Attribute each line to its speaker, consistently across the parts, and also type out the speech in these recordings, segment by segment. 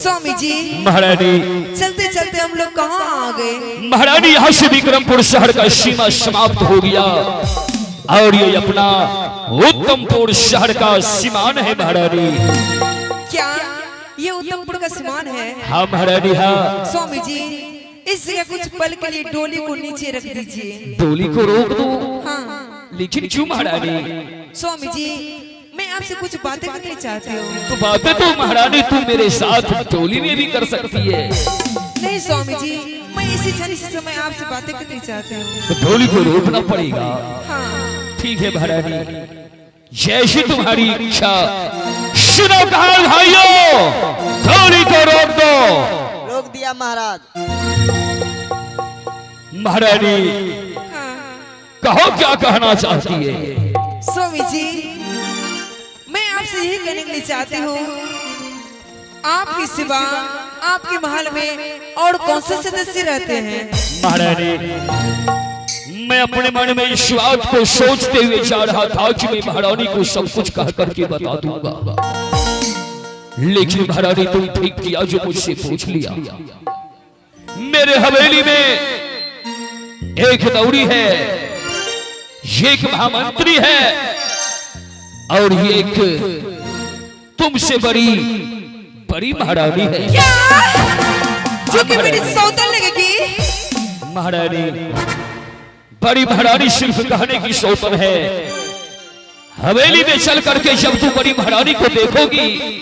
Speaker 1: स्वामी जी
Speaker 2: महारानी
Speaker 1: चलते चलते हम लोग कहाँ आ गए।
Speaker 2: महारानी यहाँ से विक्रमपुर शहर का सीमा समाप्त हो गया और ये अपना उत्तमपुर शहर का सीमान है महारानी।
Speaker 1: क्या ये उत्तमपुर का सीमान है?
Speaker 2: हाँ महारानी हाँ।
Speaker 1: स्वामी जी इस जगह कुछ पल के लिए डोली को नीचे रख दीजिए।
Speaker 2: डोली को रोक दो?
Speaker 1: हाँ।
Speaker 2: लेकिन क्यों महारानी?
Speaker 1: स्वामी जी मैं आपसे कुछ बातें करनी चाहती हूँ।
Speaker 2: तो बातें तो महारानी तू मेरे साथ डोली में भी कर सकती है।
Speaker 1: नहीं स्वामी जी मैं इसी क्षण इस समय आपसे बातें करनी चाहती हूँ।
Speaker 2: तो डोली को रोकना पड़ेगा।
Speaker 1: हाँ
Speaker 2: ठीक है महारानी जैसी तुम्हारी इच्छा। सुनो कहा भाइयों डोली को रोक दो।
Speaker 3: रोक दिया महाराज।
Speaker 2: महारानी
Speaker 1: हाँ।
Speaker 2: कहो क्या कहना चाहती है?
Speaker 1: स्वामी जी मैं आपसे यही कहने के लिए चाहती हूँ आपके सिवा आपके महल में और कौन से सदस्य रहते हैं?
Speaker 2: महारानी मैं अपने मन में इस बात को सोचते हुए जा रहा था कि मैं महारानी को सब कुछ कह करके बता दूंगा, लेकिन महारानी तुम ठीक किया जो मुझसे पूछ लिया। मेरे हवेली में एक दौरी है, एक महामंत्री है और ये एक तुमसे बड़ी बड़ी महारानी है।
Speaker 1: क्या जो कि मेरी सौतन लगेगी?
Speaker 2: महारानी बड़ी महारानी सिर्फ कहने की सौतन है। हवेली में चल करके जब तू बड़ी महारानी को देखोगी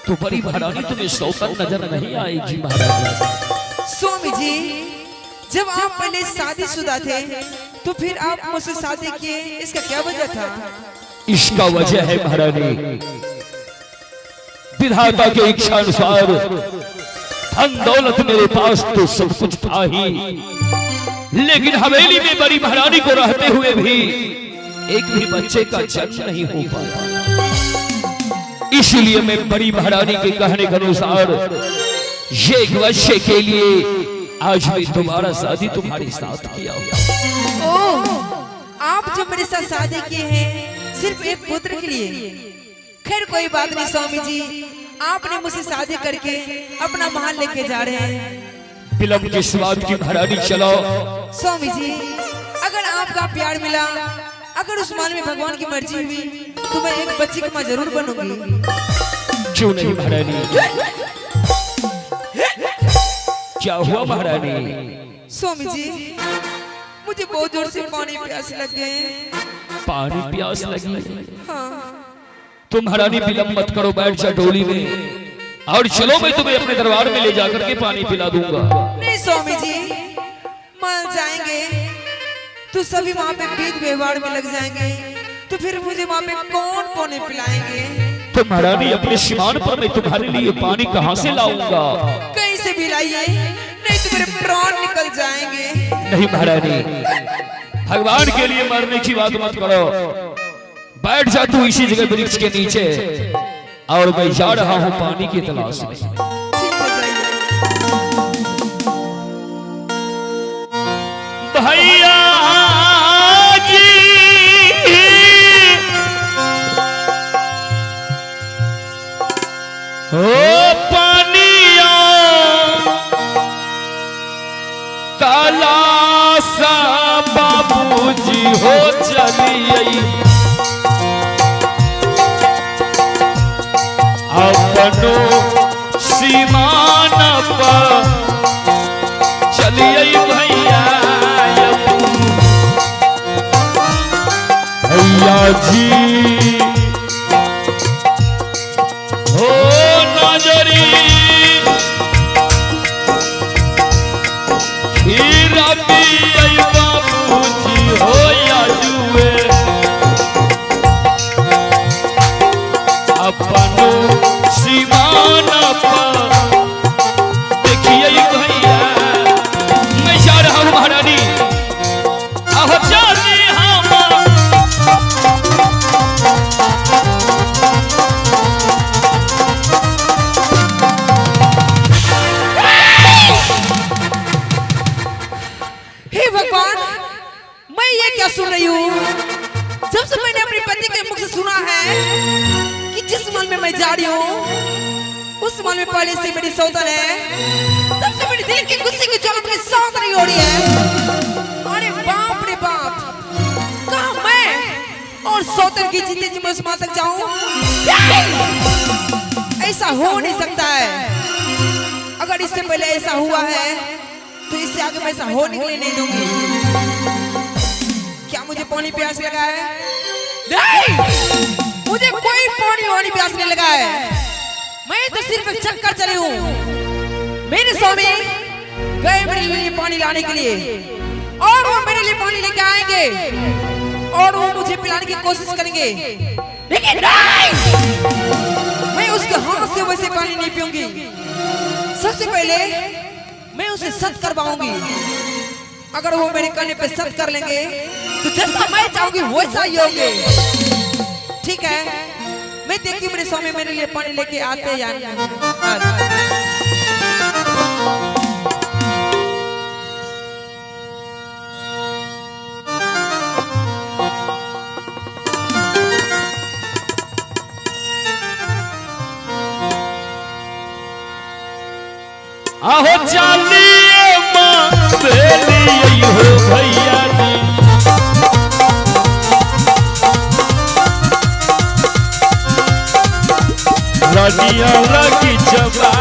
Speaker 2: तो बड़ी महारानी तुम्हें सौतन नजर नहीं आएगी। महारानी
Speaker 1: स्वामी जी जब आप पहले शादीशुदा थे तो फिर आप मुझसे शादी किए, इसका क्या वजह था?
Speaker 2: इसका वजह है महारानी विधाता के इच्छा अनुसार धन दौलत मेरे पास तो सब कुछ था ही, लेकिन हवेली में बड़ी महारानी को रहते हुए भी एक भी बच्चे का जन्म नहीं हो पाया। इसलिए मैं बड़ी महारानी के कहने के अनुसार ये एक बच्चे के लिए आज भी दोबारा शादी तुम्हारे साथ किया।
Speaker 1: ओह आप जो मेरे साथ शादी किए हैं सिर्फ एक पुत्र के लिए। खैर कोई बात नहीं स्वामी जी आपने मुझसे शादी करके अपना महल लेके जा रहे हैं।
Speaker 2: विलंब किस बात की महारानी चलो।
Speaker 1: स्वामी जी अगर आपका प्यार मिला, अगर उस महल में भगवान की मर्जी हुई तो मैं एक बच्ची की मां जरूर बनूंगी।
Speaker 2: क्यों नहीं महारानी? क्या हुआ महारानी?
Speaker 1: स्वामी जी मुझे बहुत जोर से पानी प्यास लग गए।
Speaker 2: पानी प्यास लगी?
Speaker 1: हाँ।
Speaker 2: तो महारानी विलंब मत करो, बैठ जा डोली में और चलो मैं तुम्हें अपने दरबार में ले जाकर के पानी पिला दूंगा।
Speaker 1: नहीं स्वामी जी मान जाएंगे तो सभी वहाँ पे बीत व्यवहार में लग जाएंगे तो फिर मुझे वहाँ पे कौन पानी पिलाएंगे?
Speaker 2: तो महारानी अपने सीमान पर मैं तुम्हारे लिए पानी कहाँ से लाऊंगा?
Speaker 1: कहीं से भी लाइए नहीं तो मेरे प्राण निकल जाएंगे।
Speaker 2: नहीं महारानी भगवान के लिए मरने की बात मत करो, बैठ जा तू इसी जगह वृक्ष के नीचे और मैं जा रहा हूँ पानी की तलाश में।
Speaker 1: ठीक है जाइए।
Speaker 2: भैया जी ओ पानिया तलाशा बाबूजी हो चलिए अपनो सीमान पर चलिए भैया भैया जी हो नजरी खीरा पिए बाबूजी हो या जुए अपनो सीमान पर देखिए भैया मैं जा रहा हूँ महारानी अब जाने हम।
Speaker 1: हे भगवान मैं ये क्या सुन रही हूँ? जब से मैंने अपने पति के मुख से सुना है कि जिस महल में मैं जा रही हूँ उस मन में पहले से मेरी सौतन है, तब से मेरे दिल की गुस्से की ज्वाला मेरे साथ नहीं हो रही है। अरे बाप रे बाप, कहाँ मैं और सौतन की जीते जी मैं उस मां तक जाऊं? ऐसा हो नहीं सकता है। अगर इससे पहले ऐसा हुआ है तो इससे आगे मैं ऐसा हो निकले नहीं दूंगी। क्या मुझे पानी प्यास लगा है? नहीं, मुझे कोई पानी वानी प्यास नहीं लगा है। मैं तो सिर्फ एक चक्कर चली हूँ। मेरे स्वामी गए मेरे लिए पानी लाने के लिए और वो मेरे लिए पानी लेके आएंगे और वो मुझे पिलाने की कोशिश करेंगे, लेकिन नहीं, मैं उसके हाथ से वैसे पानी नहीं पीऊंगी। सबसे पहले मैं उसे सत करवाऊंगी। अगर वो मेरे कहने पे सत कर लेंगे तो जैसा मैं चाहूंगी वैसा ही होंगे। ठीक है, मैं देखती हूँ मेरे स्वामी मेरे लिए पानी लेके आते या नहीं।
Speaker 2: आहो चालिए मां बेली हो भैया जी, रानिया लगी जबा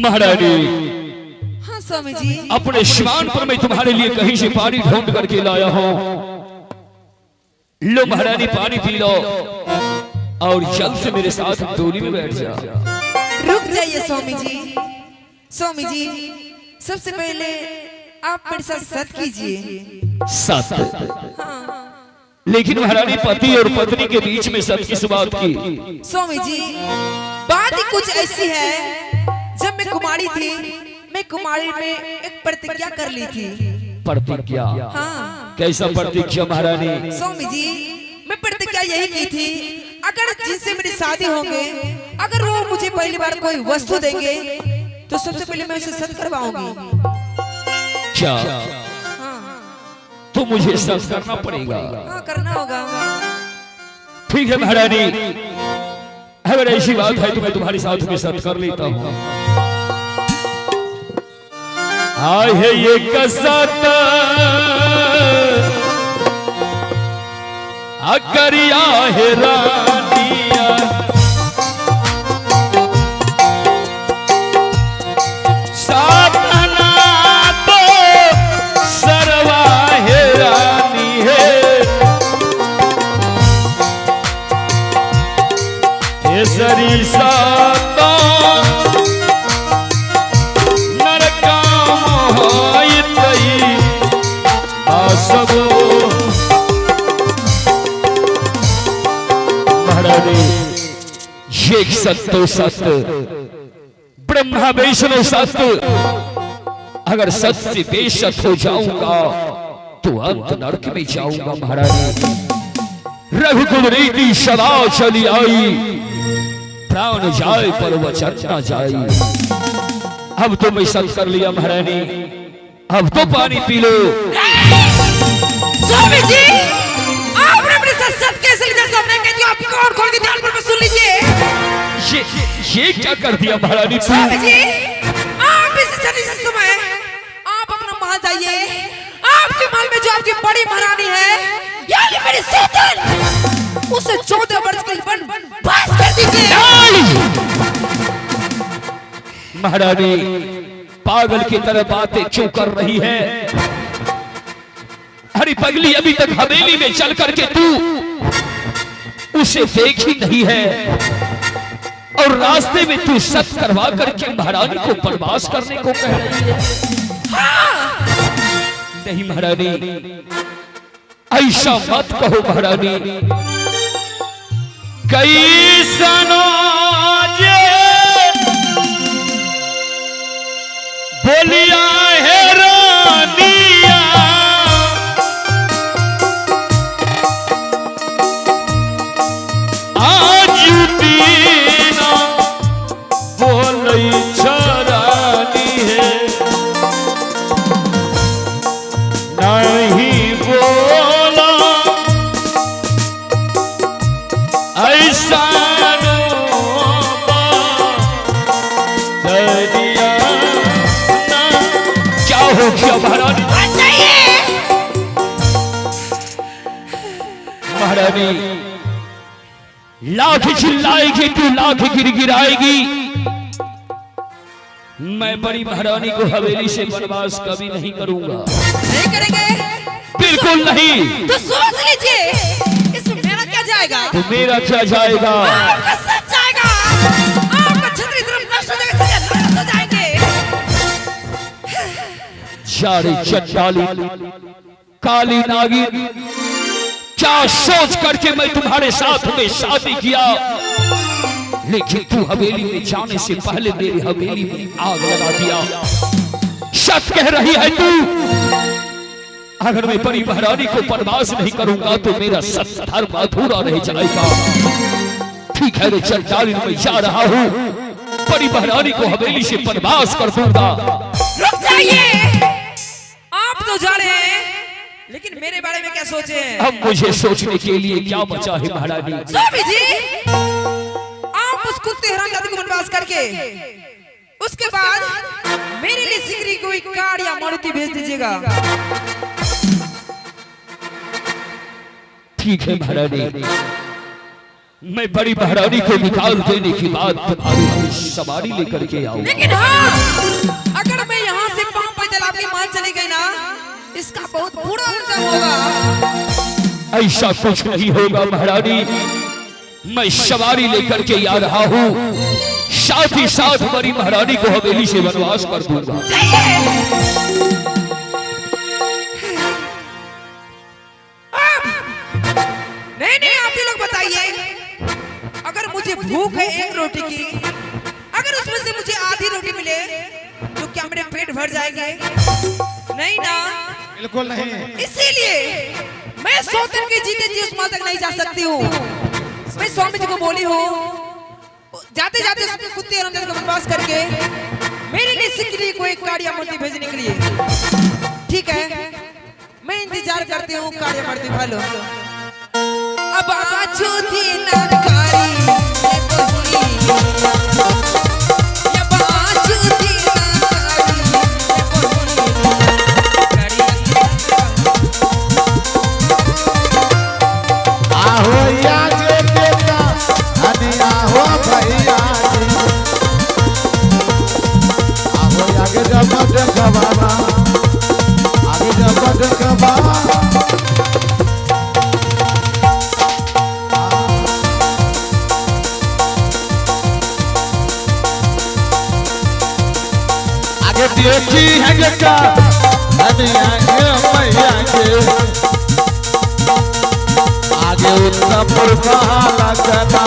Speaker 2: महारानी।
Speaker 1: हाँ स्वामी जी,
Speaker 2: अपने श्वान पर मैं तुम्हारे लिए कहीं से पानी ढूंढ करके लाया हूँ। लो महारानी, पानी पी लो और जल्द से मेरे साथ डोली में बैठ जा।
Speaker 1: रुक जाइए स्वामी जी। स्वामी जी, सबसे पहले आप मेरे साथ सत कीजिए।
Speaker 2: सत?
Speaker 1: हाँ।
Speaker 2: लेकिन महारानी, पति और पत्नी के बीच में सत किस बात की?
Speaker 1: स्वामी जी, बात ही कुछ ऐसी है, जब मैं कुमारी थी, मैं कुमारी में एक प्रतिज्ञा कर ली थी।
Speaker 2: प्रतिज्ञा?
Speaker 1: हाँ।
Speaker 2: कैसा प्रतिज्ञा महारानी?
Speaker 1: स्वामी जी, मैं प्रतिज्ञा यही की थी, अगर जिनसे मेरी शादी होंगे, अगर वो मुझे पहली बार कोई वस्तु देंगे तो सबसे पहले मैं उसे सत करवाऊंगी।
Speaker 2: क्या?
Speaker 1: हाँ।
Speaker 2: तो मुझे सत करना पड़ेगा?
Speaker 1: हाँ, करना होगा।
Speaker 2: ठीक है महारानी, अगर ऐसी बात है तो मैं तुम्हारे साथ में सत कर लेता हूँ। आए है ये कसत अकरिया है रानिया, साधना तो सरवा है रानी है, केसरी साता एक सत्य सत्य ब्रह्मा वैष्णव सत्य। अगर सत्य से बेशत हो जाऊंगा तो अंत नरक में जाऊंगा महारानी। रघुकुल रीति सदा चली आई, प्राण जाए पर वचन न जाए। अब तो मैं सत्य कर लिया महारानी, अब तो पानी पी लो।
Speaker 1: स्वामी जी, आपने अपने साथ सत्य कैसे लिया? सामने कहती हूँ, आप और खोल के ध्यान पर सुन लीजिए।
Speaker 2: ये क्या कर दिया महारानी?
Speaker 1: स्वामी जी, आप इस जल्दी से समय आप अपना महल जाइए। आपके महल में जो आपकी बड़ी महारानी है, यानी मेरी सौतन, उसे 14 वर्ष के लिए बस कर दीजिए।
Speaker 2: महारानी, पागल की तरह बातें क्यों कर रही है? हरी पगली, अभी तक हवेली में चल करके तू उसे देखी नहीं है और रास्ते में तू सत करवा करके महारानी को बनवास करने को कह रही है।
Speaker 1: हाँ।
Speaker 2: नहीं महारानी, ऐसा मत कहो महारानी। कई सनो बोलिया है रानिया, आज दीना बोलई छरानी है, महारानी, लाख चिल्लाएगी तू, लाख गिड़गिड़ाएगी, मैं बड़ी महारानी को हवेली से बनवास कभी नहीं करूंगा।
Speaker 1: नहीं करेंगे?
Speaker 2: बिल्कुल नहीं।
Speaker 1: तो सोच लीजिए, इसमें मेरा क्या जाएगा?
Speaker 2: तो मेरा क्या जाएगा?
Speaker 1: आपका सब जाएगा। आपका छतरी तरफ नष्ट हो जाएगा, नष्ट हो जाएंगे।
Speaker 2: जारी चंडाली, काली नागिन, क्या सोच करके मैं तुम्हारे साथ में शादी किया, लेकिन तू हवेली में जाने से पहले मेरी हवेली में आग लगा दिया। सच कह रही है तू? अगर मैं परी महारानी को बनवास नहीं करूंगा तो मेरा सत्य धर्म अधूरा रह जाएगा। ठीक है रे चंडाली, मैं जा रहा हूँ, परी महारानी को हवेली से बनवास कर दूंगा।
Speaker 1: रुक जाइए, आप तो जा रहे हैं, लेकिन मेरे बारे में क्या सोचे हैं?
Speaker 2: अब मुझे सोचने के लिए क्या बचा है महारानी?
Speaker 1: स्वामी जी, आप उस कुत्ते हरामजादी को बनवास करके उसके बाद मेरे लिए सिकरी कोई कार या मारुति भेज दीजिएगा।
Speaker 2: ठीक है महारानी, मैं बड़ी महारानी को निकाल देने के बाद तुम्हारी लिए सवारी लेकर के आऊंगा।
Speaker 1: लेकिन हाँ, अगर मैं यहाँ से पांव पैदल आपकी मान चली गई ना, इसका बहुत बुरा अंजाम होगा।
Speaker 2: ऐसा कुछ नहीं होगा महारानी, मैं सवारी लेकर के आ रहा हूँ, साथ ही साथ बड़ी महारानी को हवेली से बनवास कर दूंगा।
Speaker 1: नहीं, आप ही लोग बताइए, अगर मुझे भूख है एक रोटी की, अगर उसमें से मुझे आधी रोटी मिले तो क्या मेरे पेट भर जाएंगे? नहीं ना,
Speaker 4: बिल्कुल नहीं।
Speaker 1: इसीलिए मैं 100 दिन के जीते जी उस माल तक नहीं जा सकती हूँ। मैं स्वामी जी को बोली हूँ, जाते जाते उसमें कुत्ते हरामजादे को बनवास करके मेरे लिए सिकरी को एक कार या मारुति भेजने के लिए। ठीक है, मैं इंतजार करती हूँ कार या मारुति वालों। अब आजू थी नरकारी ये बोली, अब आजू थी नरकारी ये बोली।
Speaker 4: आहो या जे बेटा, अने आहो भैया जी, आहो आगे जब देखबाबा, आगे जब देखबाबा। देखी है बेटा, अने आगे भैया के, आगे उत्तम पुरखा लगना।